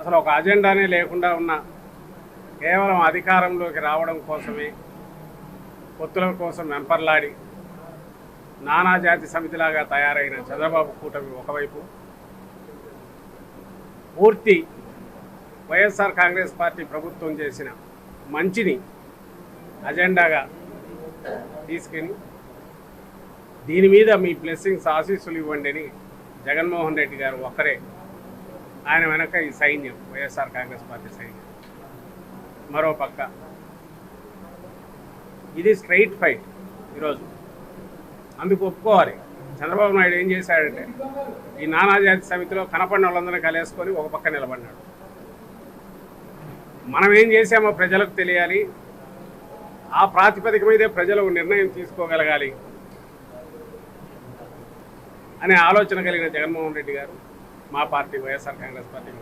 అసలు ఒక అజెండానే లేకుండా ఉన్న కేవలం అధికారంలోకి రావడం కోసమే పొత్తుల కోసం వెంపర్లాడి నానాజాతి సమితిలాగా తయారైన చంద్రబాబు కూటమి ఒకవైపు, పూర్తి వైఎస్ఆర్ కాంగ్రెస్ పార్టీ ప్రభుత్వం చేసిన మంచిని అజెండాగా తీసుకుని దీని మీద మీ బ్లెస్సింగ్స్ ఆశీస్సులు ఇవ్వండి అని జగన్మోహన్ రెడ్డి గారు ఒక్కరే, ఆయన వెనక ఈ సైన్యం, వైఎస్ఆర్ కాంగ్రెస్ పార్టీ సైన్యం. మరో పక్క ఇది స్ట్రైట్ ఫైట్ ఈరోజు, అందుకు ఒప్పుకోవాలి. చంద్రబాబు నాయుడు ఏం చేశాడంటే ఈ నానాజాతి సమితిలో కనపడిన వాళ్ళందరినీ కలిసుకొని ఒక పక్క నిలబడినాడు. మనం ఏం చేసామో ప్రజలకు తెలియాలి, ఆ ప్రాతిపదిక మీదే ప్రజలు నిర్ణయం తీసుకోగలగాలి అనే ఆలోచన కలిగిన జగన్మోహన్ రెడ్డి గారు మా పార్టీ వైఎస్ఆర్ కాంగ్రెస్ పార్టీ